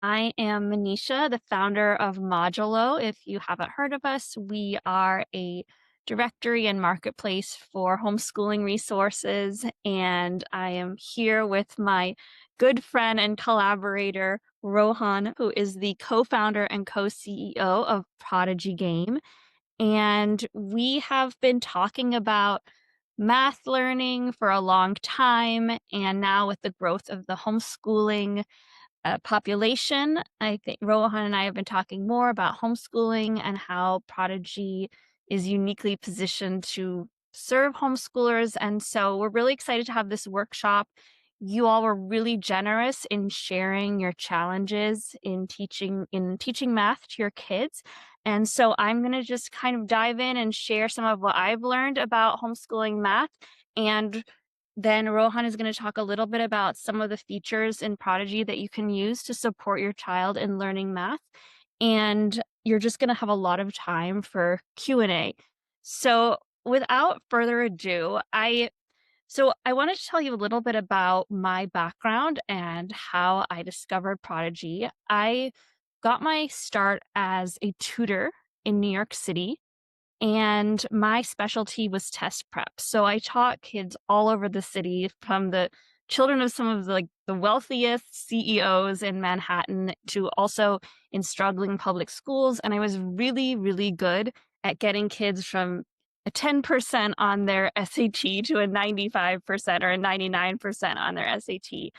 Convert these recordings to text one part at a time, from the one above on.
I am Manisha, the founder of Modulo. If you haven't heard of us, we are a directory and marketplace for homeschooling resources. And I am here with my good friend and collaborator, Rohan, who is the co founder and co CEO of Prodigy Game. And we have been talking about math learning for a long time. And now, with the growth of the homeschooling population. I think Rohan and I have been talking more about homeschooling and how Prodigy is uniquely positioned to serve homeschoolers. And so we're really excited to have this workshop. You all were really generous in sharing your challenges in teaching math to your kids. And so I'm going to just kind of dive in and share some of what I've learned about homeschooling math. And then Rohan is going to talk a little bit about some of the features in Prodigy that you can use to support your child in learning math. And you're just going to have a lot of time for Q&A. So without further ado, I wanted to tell you a little bit about my background and how I discovered Prodigy. I got my start as a tutor in New York City, and my specialty was test prep. So I taught kids all over the city, from the children of some of the wealthiest CEOs in Manhattan to also in struggling public schools. And I was really, really good at getting kids from a 10% on their SAT to a 95% or a 99% on their SAT.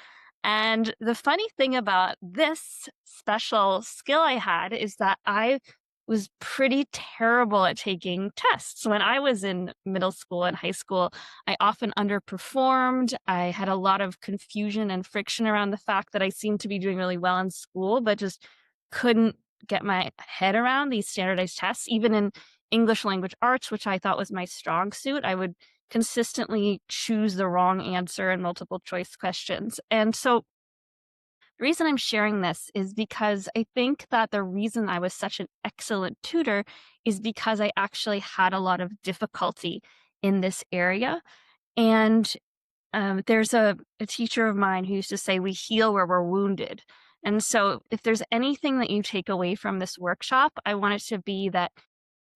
And the funny thing about this special skill I had is that I was pretty terrible at taking tests. When I was in middle school and high school, I often underperformed. I had a lot of confusion and friction around the fact that I seemed to be doing really well in school, but just couldn't get my head around these standardized tests. Even in English language arts, which I thought was my strong suit, I would consistently choose the wrong answer in multiple choice questions. And so the reason I'm sharing this is because I think that the reason I was such an excellent tutor is because I actually had a lot of difficulty in this area. And there's a teacher of mine who used to say, we heal where we're wounded. And so if there's anything that you take away from this workshop, I want it to be that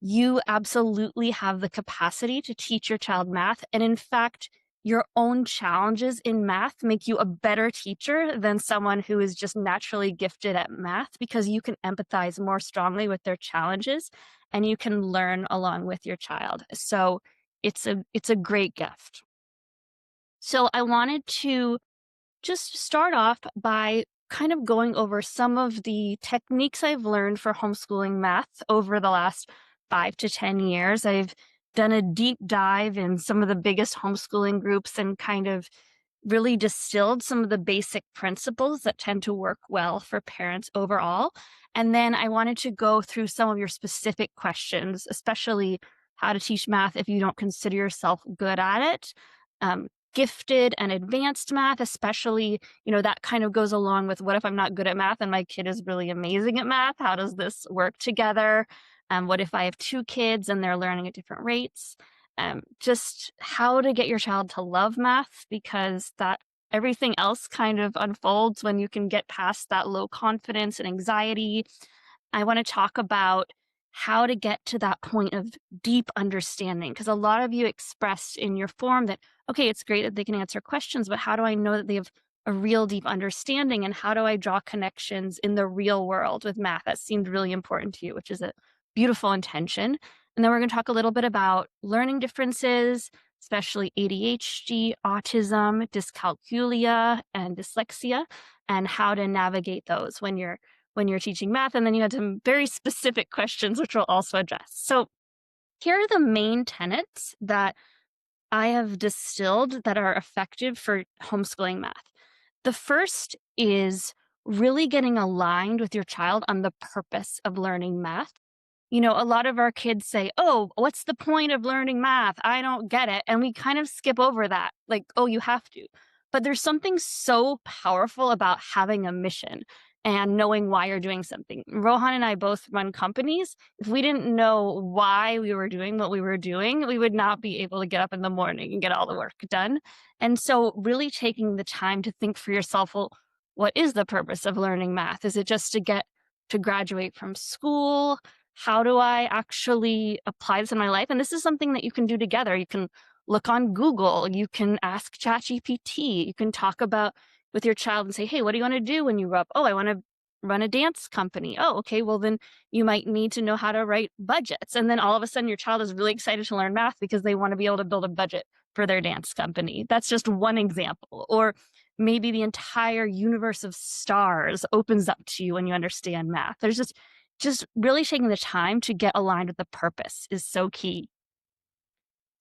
you absolutely have the capacity to teach your child math. And in fact, your own challenges in math make you a better teacher than someone who is just naturally gifted at math, because you can empathize more strongly with their challenges and you can learn along with your child. So it's a great gift. So I wanted to just start off by kind of going over some of the techniques I've learned for homeschooling math over the last 5 to 10 years. I've done a deep dive in some of the biggest homeschooling groups and kind of really distilled some of the basic principles that tend to work well for parents overall. And then I wanted to go through some of your specific questions, especially how to teach math if you don't consider yourself good at it. Gifted and advanced math, especially, that kind of goes along with, what if I'm not good at math and my kid is really amazing at math? How does this work together? What if I have two kids and they're learning at different rates? Just how to get your child to love math, because that everything else kind of unfolds when you can get past that low confidence and anxiety. I want to talk about how to get to that point of deep understanding, because a lot of you expressed in your form that, okay, it's great that they can answer questions, but how do I know that they have a real deep understanding, and how do I draw connections in the real world with math? That seemed really important to you, which is a beautiful intention. And then we're going to talk a little bit about learning differences, especially ADHD, autism, dyscalculia, and dyslexia, and how to navigate those when you're teaching math. And then you had some very specific questions, which we'll also address. So here are the main tenets that I have distilled that are effective for homeschooling math. The first is really getting aligned with your child on the purpose of learning math. A lot of our kids say, oh, what's the point of learning math? I don't get it. And we kind of skip over that, like, oh, you have to. But there's something so powerful about having a mission and knowing why you're doing something. Rohan and I both run companies. If we didn't know why we were doing what we were doing, we would not be able to get up in the morning and get all the work done. And so really taking the time to think for yourself, well, what is the purpose of learning math? Is it just to get to graduate from school? How do I actually apply this in my life? And this is something that you can do together. You can look on Google, you can ask ChatGPT, you can talk about with your child and say, hey, what do you want to do when you grow up? Oh, I want to run a dance company. Oh, okay. Well, then you might need to know how to write budgets. And then all of a sudden, your child is really excited to learn math because they want to be able to build a budget for their dance company. That's just one example. Or maybe the entire universe of stars opens up to you when you understand math. There's just really taking the time to get aligned with the purpose is so key.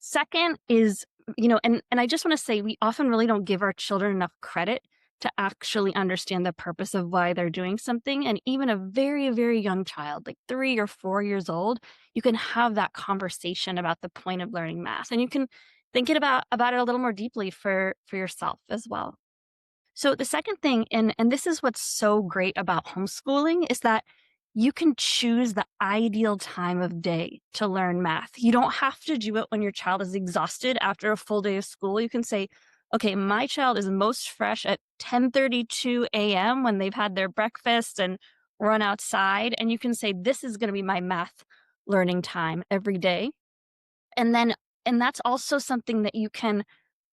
Second is, and I just want to say we often really don't give our children enough credit to actually understand the purpose of why they're doing something. And even a very, very young child, like 3 or 4 years old, you can have that conversation about the point of learning math. And you can think about it a little more deeply for yourself as well. So the second thing, and this is what's so great about homeschooling, is that you can choose the ideal time of day to learn math. You don't have to do it when your child is exhausted after a full day of school. You can say, okay, my child is most fresh at 10:32 a.m. when they've had their breakfast and run outside. And you can say, this is going to be my math learning time every day. And then, and that's also something that you can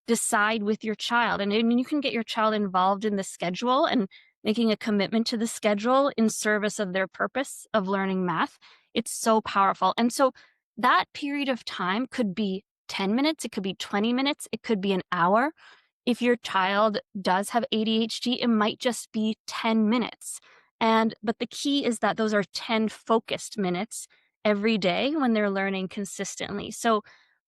decide with your child. And you can get your child involved in the schedule and making a commitment to the schedule in service of their purpose of learning math. It's so powerful. And so that period of time could be 10 minutes, it could be 20 minutes, it could be an hour. If your child does have ADHD, it might just be 10 minutes. But the key is that those are 10 focused minutes every day when they're learning consistently. So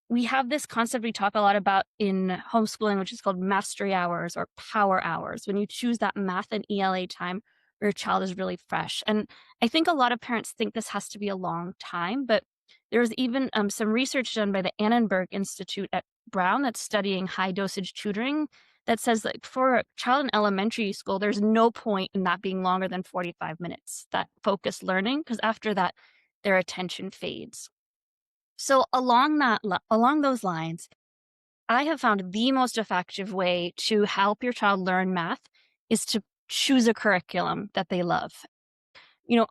we have this concept we talk a lot about in homeschooling, which is called mastery hours or power hours, when you choose that math and ELA time where your child is really fresh. And I think a lot of parents think this has to be a long time, but there's even some research done by the Annenberg Institute at Brown that's studying high dosage tutoring that says that for a child in elementary school, there's no point in that being longer than 45 minutes, that focused learning, because after that, their attention fades. So along those lines, I have found the most effective way to help your child learn math is to choose a curriculum that they love.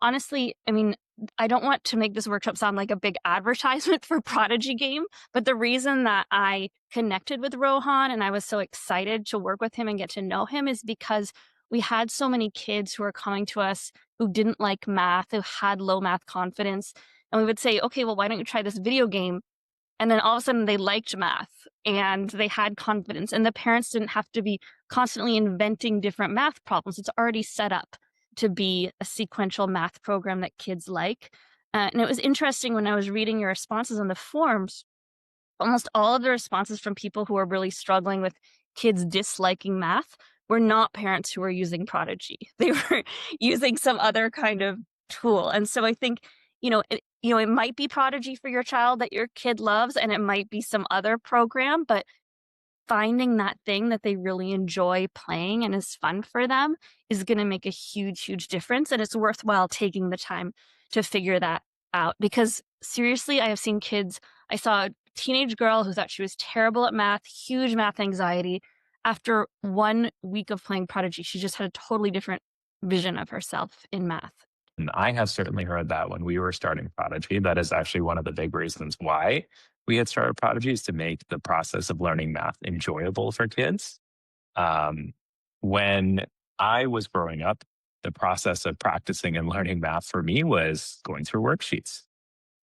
Honestly, I mean, I don't want to make this workshop sound like a big advertisement for Prodigy game, but the reason that I connected with Rohan and I was so excited to work with him and get to know him is because we had so many kids who were coming to us who didn't like math, who had low math confidence. And we would say, okay, well, why don't you try this video game? And then all of a sudden they liked math and they had confidence, and the parents didn't have to be constantly inventing different math problems. It's already set up to be a sequential math program that kids like. And it was interesting when I was reading your responses on the forums, almost all of the responses from people who are really struggling with kids disliking math were not parents who were using Prodigy. They were using some other kind of tool. And so I think, it might be Prodigy for your child that your kid loves, and it might be some other program, but finding that thing that they really enjoy playing and is fun for them is going to make a huge, huge difference. And it's worthwhile taking the time to figure that out. Because seriously, I saw a teenage girl who thought she was terrible at math, huge math anxiety. After 1 week of playing Prodigy, she just had a totally different vision of herself in math. And I have certainly heard that when we were starting Prodigy. That is actually one of the big reasons why we had started Prodigy, is to make the process of learning math enjoyable for kids. Um, when I was growing up, the process of practicing and learning math for me was going through worksheets.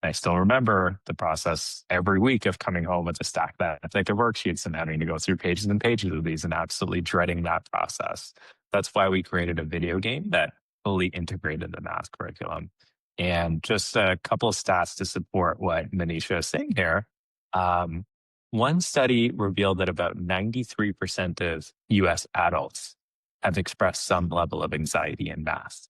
I still remember the process every week of coming home with a stack that thick of worksheets and having to go through pages and pages of these and absolutely dreading that process. That's why we created a video game that fully integrated the math curriculum. And just a couple of stats to support what Manisha is saying here. Um, One study revealed that about 93% of US adults have expressed some level of anxiety in math.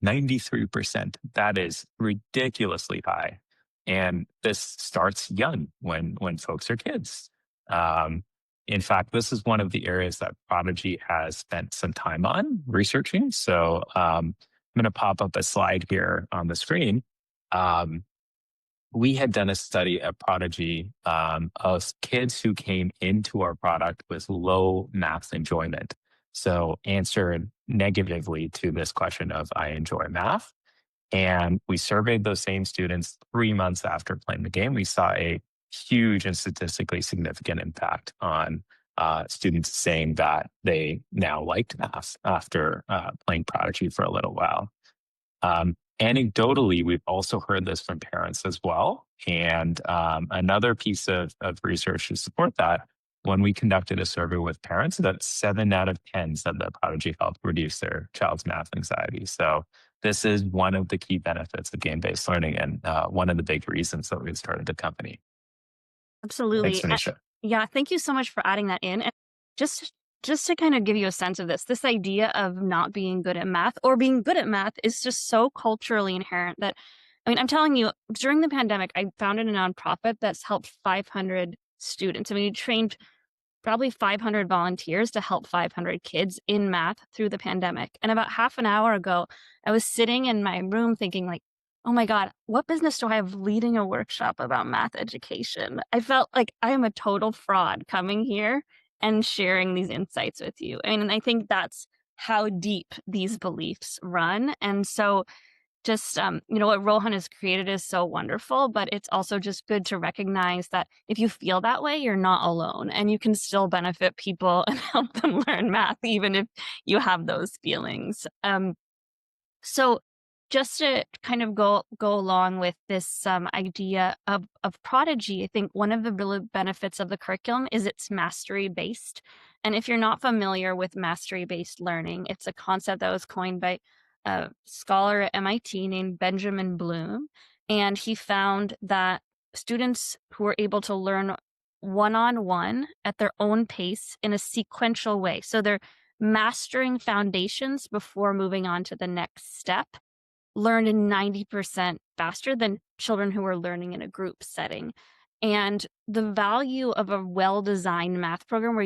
93%. That is ridiculously high. And this starts young when folks are kids. Um, in fact, this is one of the areas that Prodigy has spent some time on researching. So I'm going to pop up a slide here on the screen. Um, we had done a study at Prodigy of kids who came into our product with low math enjoyment. So answered negatively to this question of I enjoy math. And we surveyed those same students 3 months after playing the game. We saw a huge and statistically significant impact on students saying that they now liked math after playing Prodigy for a little while. Anecdotally, we've also heard this from parents as well. And another piece of research to support that, when we conducted a survey with parents, that 7 out of 10 said that Prodigy helped reduce their child's math anxiety. So this is one of the key benefits of game-based learning and one of the big reasons that we started the company. Thanks, Absolutely. Manisha. Yeah, thank you so much for adding that in. And just just to kind of give you a sense of this idea of not being good at math or being good at math is just so culturally inherent that I mean, I'm telling you, during the pandemic, I founded a nonprofit that's helped 500 students. I mean, we trained probably 500 volunteers to help 500 kids in math through the pandemic. And about half an hour ago, I was sitting in my room thinking like, "Oh my god, what business do I have leading a workshop about math education?" I felt like I am a total fraud coming here and sharing these insights with you. And I think that's how deep these beliefs run. And so just what Rohan has created is so wonderful, but it's also just good to recognize that if you feel that way, you're not alone and you can still benefit people and help them learn math even if you have those feelings. So just to kind of go along with this idea of Prodigy, I think one of the real benefits of the curriculum is it's mastery based. And if you're not familiar with mastery based learning, it's a concept that was coined by a scholar at MIT named Benjamin Bloom, and he found that students who were able to learn one on one at their own pace in a sequential way, so they're mastering foundations before moving on to the next step, learned 90% faster than children who were learning in a group setting. And the value of a well-designed math program where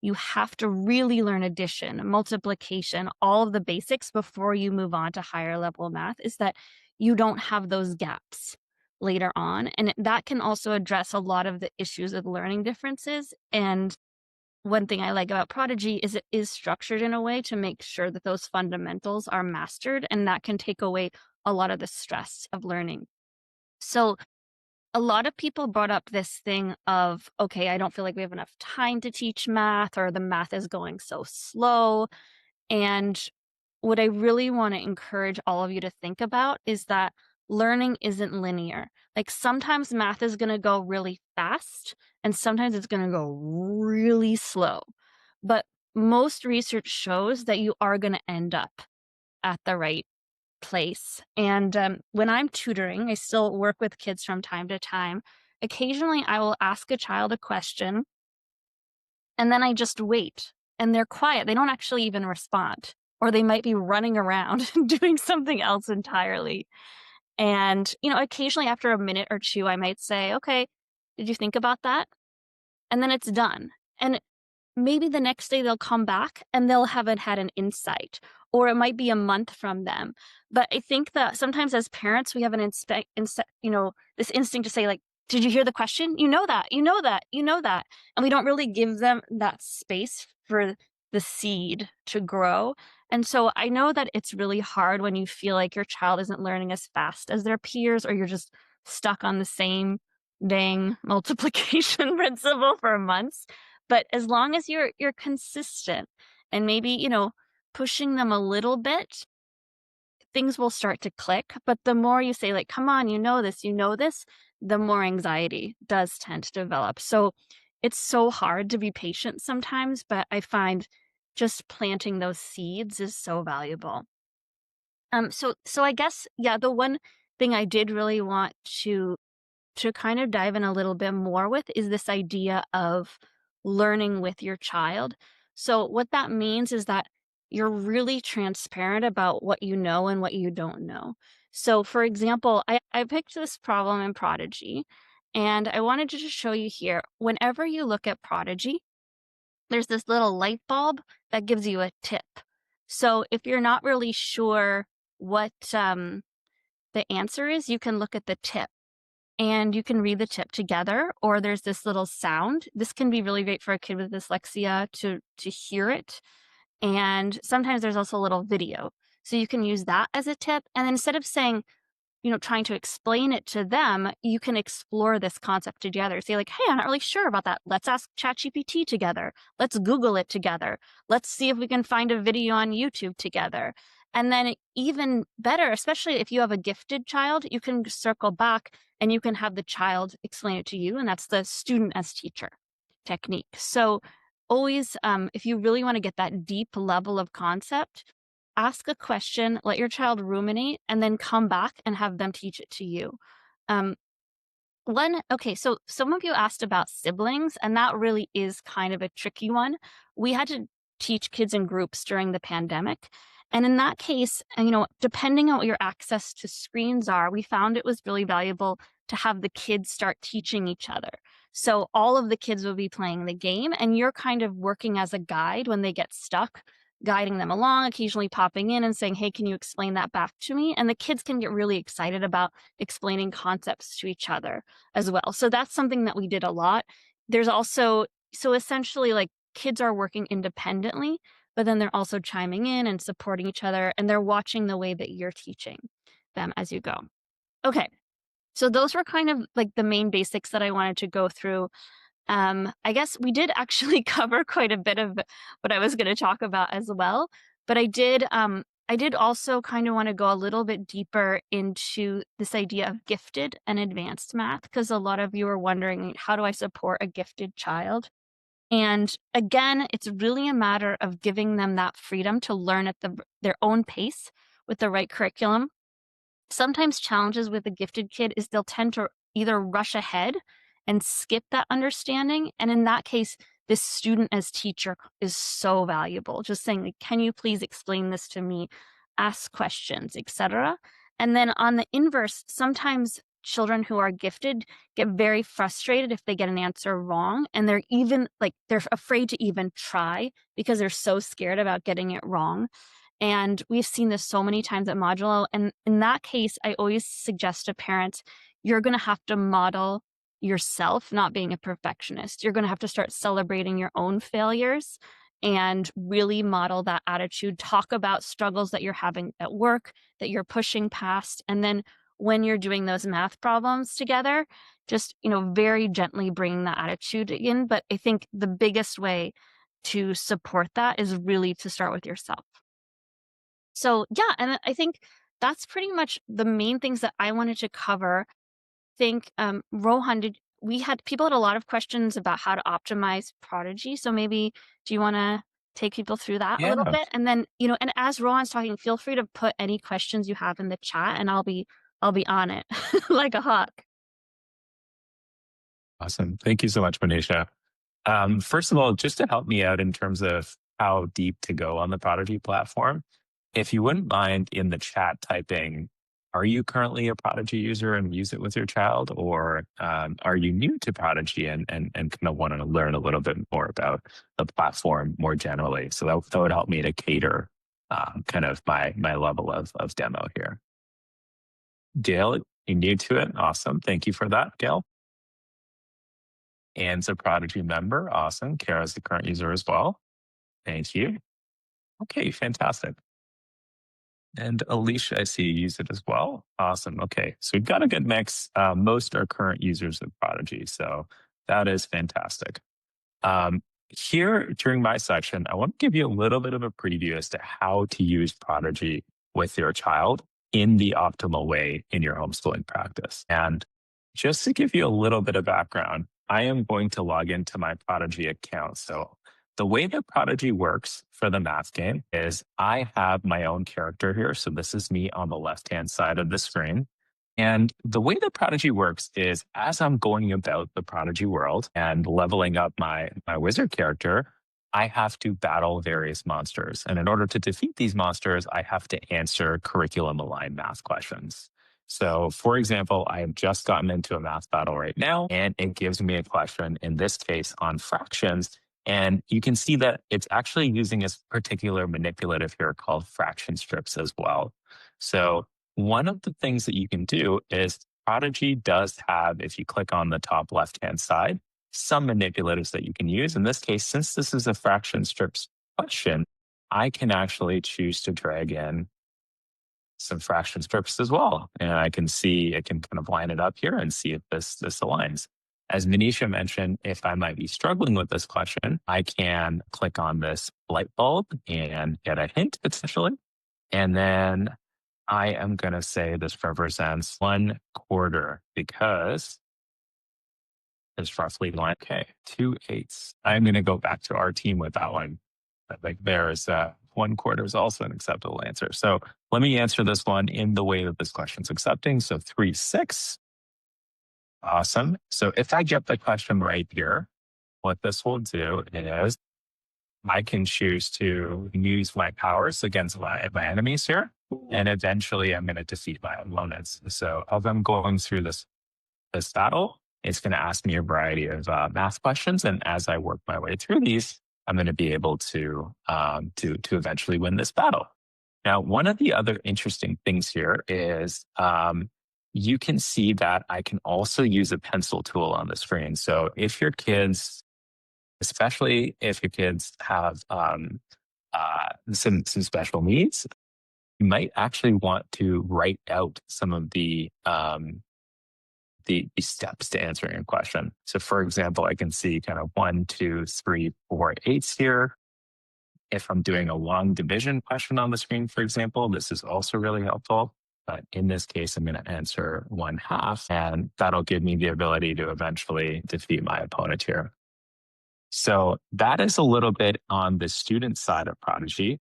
you have to really learn addition, multiplication, all of the basics before you move on to higher level math is that you don't have those gaps later on. And that can also address a lot of the issues of learning differences. And one thing I like about Prodigy is it is structured in a way to make sure that those fundamentals are mastered, and that can take away a lot of the stress of learning. So, a lot of people brought up this thing of, okay, I don't feel like we have enough time to teach math, or the math is going so slow. And what I really want to encourage all of you to think about is that learning isn't linear. Like sometimes math is going to go really fast and sometimes it's going to go really slow. But most research shows that you are going to end up at the right place. And when I'm tutoring, I still work with kids from time to time. Occasionally, I will ask a child a question and then I just wait and they're quiet. They don't actually even respond, or they might be running around doing something else entirely. And, occasionally after a minute or two, I might say, okay, did you think about that? And then it's done. And maybe the next day they'll come back and they'll haven't had an insight, or it might be a month from them. But I think that sometimes as parents, we have this instinct to say like, did you hear the question? You know that, you know that, you know that. And we don't really give them that space for the seed to grow. And so I know that it's really hard when you feel like your child isn't learning as fast as their peers, or you're just stuck on the same dang multiplication principle for months. But as long as you're consistent and maybe, pushing them a little bit, things will start to click. But the more you say like, "Come on, you know this," the more anxiety does tend to develop. So it's so hard to be patient sometimes, but I find just planting those seeds is so valuable. So I guess, yeah, the one thing I did really want to kind of dive in a little bit more with is this idea of learning with your child. So, what that means is that you're really transparent about what you know and what you don't know. So, for example, I picked this problem in Prodigy, and I wanted to just show you here. Whenever you look at Prodigy, there's this little light bulb that gives you a tip. So, if you're not really sure what the answer is, you can look at the tip and you can read the tip together, or there's this little sound. This can be really great for a kid with dyslexia to hear it. And sometimes there's also a little video. So you can use that as a tip. And then instead of saying, trying to explain it to them, you can explore this concept together. Say, like, hey, I'm not really sure about that. Let's ask ChatGPT together. Let's Google it together. Let's see if we can find a video on YouTube together. And then, even better, especially if you have a gifted child, you can circle back and you can have the child explain it to you. And that's the student as teacher technique. So, always, if you really want to get that deep level of concept, ask a question, let your child ruminate, and then come back and have them teach it to you. Um, okay, so some of you asked about siblings, and that really is kind of a tricky one. We had to teach kids in groups during the pandemic. And in that case, depending on what your access to screens are, we found it was really valuable to have the kids start teaching each other. So all of the kids will be playing the game, and you're kind of working as a guide when they get stuck, guiding them along, occasionally popping in and saying, hey, can you explain that back to me? And the kids can get really excited about explaining concepts to each other as well. So that's something that we did a lot. There's also, so essentially, like, kids are working independently, but then they're also chiming in and supporting each other, and they're watching the way that you're teaching them as you go. Okay. So those were kind of like the main basics that I wanted to go through. I guess we did actually cover quite a bit of what I was going to talk about as well, but I did also kind of want to go a little bit deeper into this idea of gifted and advanced math, because a lot of you are wondering, how do I support a gifted child? And again, it's really a matter of giving them that freedom to learn at their own pace with the right curriculum. Sometimes challenges with a gifted kid is they'll tend to either rush ahead and skip that understanding. And in that case, this student as teacher is so valuable. Just saying, like, can you please explain this to me? Ask questions, etc. And then on the inverse, sometimes children who are gifted get very frustrated if they get an answer wrong. And they're afraid to even try because they're so scared about getting it wrong. And we've seen this so many times at Modulo. And in that case, I always suggest to parents, you're going to have to model yourself not being a perfectionist. You're going to have to start celebrating your own failures and really model that attitude. Talk about struggles that you're having at work, that you're pushing past. And then when you're doing those math problems together, just, very gently bring that attitude in. But I think the biggest way to support that is really to start with yourself. So, yeah, and I think that's pretty much the main things that I wanted to cover. Think, Rohan, people had a lot of questions about how to optimize Prodigy. So maybe do you want to take people through that a little Yeah. bit? And then, and as Rohan's talking, feel free to put any questions you have in the chat, and I'll be on it like a hawk. Awesome. Thank you so much, Manisha. First of all, just to help me out in terms of how deep to go on the Prodigy platform, if you wouldn't mind in the chat typing, are you currently a Prodigy user and use it with your child, or are you new to Prodigy and kind of want to learn a little bit more about the platform more generally? So that would help me to cater kind of my level of demo here. Gail, you new to it? Awesome. Thank you for that, Gail. Anne's a Prodigy member. Awesome. Kara's the current user as well. Thank you. Okay, fantastic. And Alicia, I see you use it as well. Awesome. Okay, so we've got a good mix. Most are current users of Prodigy, so that is fantastic. Here during my section, I want to give you a little bit of a preview as to how to use Prodigy with your child in the optimal way in your homeschooling practice. And just to give you a little bit of background, I am going to log into my Prodigy account. So the way that Prodigy works for the math game is I have my own character here. So this is me on the left-hand side of the screen. And the way that Prodigy works is as I'm going about the Prodigy world and leveling up my wizard character, I have to battle various monsters. And in order to defeat these monsters, I have to answer curriculum aligned math questions. So, for example, I have just gotten into a math battle right now, and it gives me a question, in this case, on fractions. And you can see that it's actually using a particular manipulative here called fraction strips as well. So, one of the things that you can do is Prodigy does have, if you click on the top left-hand side, some manipulatives that you can use. In this case, since this is a fraction strips question, I can actually choose to drag in some fraction strips as well. And I can see, I can kind of line it up here and see if this aligns. As Manisha mentioned, if I might be struggling with this question, I can click on this light bulb and get a hint potentially. And then I am going to say this represents 1/4 because it's roughly line. Okay, 2/8. I'm going to go back to our team with that one. I think there's 1/4 is also an acceptable answer. So let me answer this one in the way that this question's accepting. So 3/6. Awesome. So if I get the question right here, what this will do is I can choose to use my powers against my enemies here. And eventually I'm going to defeat my opponents. So as I'm going through this battle, it's going to ask me a variety of math questions, and as I work my way through these, I'm going to be able to eventually win this battle. Now, one of the other interesting things here is you can see that I can also use a pencil tool on the screen. So if your kids, especially if your kids have some special needs, you might actually want to write out some of the steps to answering a question. So, for example, I can see kind of 1, 2, 3, 4, 8s here. If I'm doing a long division question on the screen, for example, this is also really helpful. But in this case, I'm going to answer 1/2, and that'll give me the ability to eventually defeat my opponent here. So that is a little bit on the student side of Prodigy.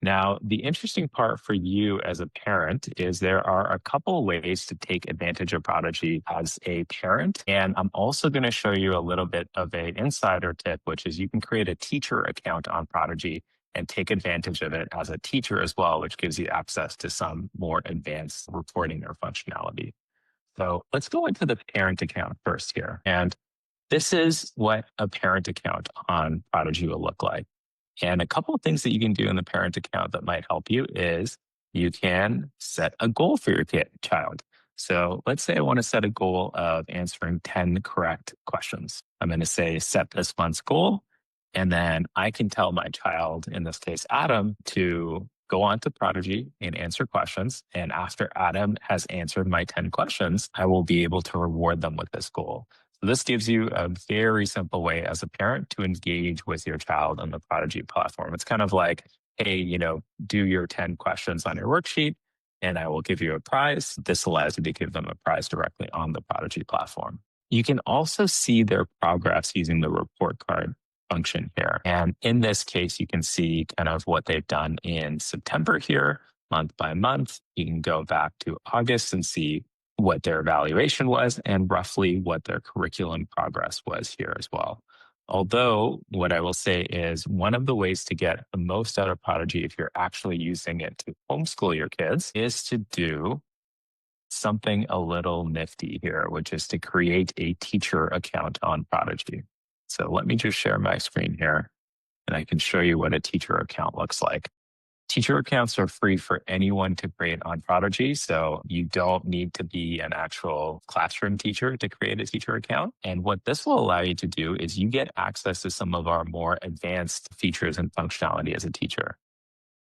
Now, the interesting part for you as a parent is there are a couple ways to take advantage of Prodigy as a parent. And I'm also going to show you a little bit of an insider tip, which is you can create a teacher account on Prodigy and take advantage of it as a teacher as well, which gives you access to some more advanced reporting or functionality. So let's go into the parent account first here. And this is what a parent account on Prodigy will look like. And a couple of things that you can do in the parent account that might help you is you can set a goal for your child. So let's say I want to set a goal of answering 10 correct questions. I'm going to say set this month's goal. And then I can tell my child, in this case, Adam, to go on to Prodigy and answer questions. And after Adam has answered my 10 questions, I will be able to reward them with this goal. So this gives you a very simple way as a parent to engage with your child on the Prodigy platform. It's kind of like, hey, do your 10 questions on your worksheet and I will give you a prize. This allows you to give them a prize directly on the Prodigy platform. You can also see their progress using the report card function here. And in this case, you can see kind of what they've done in September here, month by month. You can go back to August and see what their evaluation was and roughly what their curriculum progress was here as well. Although, what I will say is one of the ways to get the most out of Prodigy, if you're actually using it to homeschool your kids, is to do something a little nifty here, which is to create a teacher account on Prodigy. So let me just share my screen here and I can show you what a teacher account looks like. Teacher accounts are free for anyone to create on Prodigy, so you don't need to be an actual classroom teacher to create a teacher account. And what this will allow you to do is you get access to some of our more advanced features and functionality as a teacher.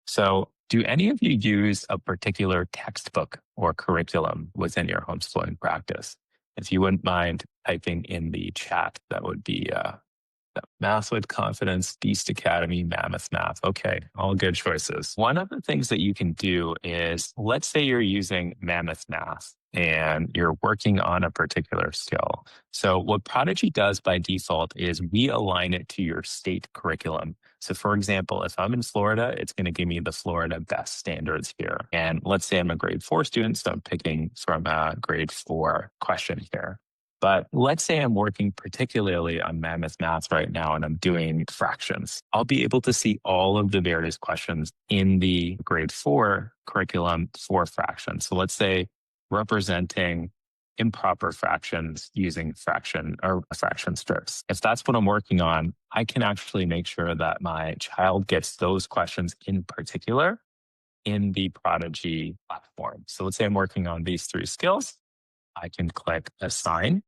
So do any of you use a particular textbook or curriculum within your homeschooling practice? If you wouldn't mind typing in the chat, that would be Math with Confidence, Beast Academy, Mammoth Math. Okay, all good choices. One of the things that you can do is, let's say you're using Mammoth Math and you're working on a particular skill. So what Prodigy does by default is we align it to your state curriculum. So for example, if I'm in Florida, it's going to give me the Florida best standards here. And let's say I'm a grade 4 student, so I'm picking from a grade 4 question here. But let's say I'm working particularly on Mammoth Math right now and I'm doing fractions. I'll be able to see all of the various questions in the grade 4 curriculum for fractions. So let's say representing improper fractions using fraction strips. If that's what I'm working on, I can actually make sure that my child gets those questions in particular in the Prodigy platform. So let's say I'm working on these 3 skills. I can click assign.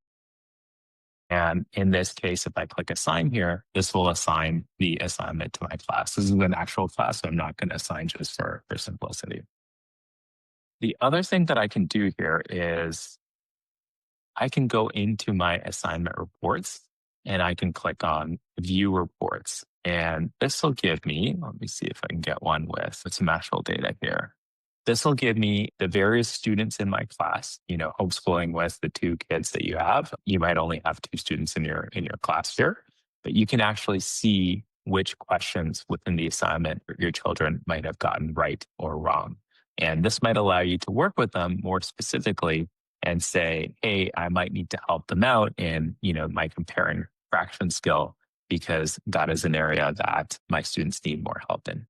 And in this case, if I click assign here, this will assign the assignment to my class. This is an actual class, so I'm not going to assign just for simplicity. The other thing that I can do here is I can go into my assignment reports and I can click on view reports. And this will give me, let me see if I can get one with some actual data here. This will give me the various students in my class, homeschooling with the two kids that you have. You might only have two students in your class here, but you can actually see which questions within the assignment your children might have gotten right or wrong. And this might allow you to work with them more specifically and say, hey, I might need to help them out in, my comparing fraction skill because that is an area that my students need more help in.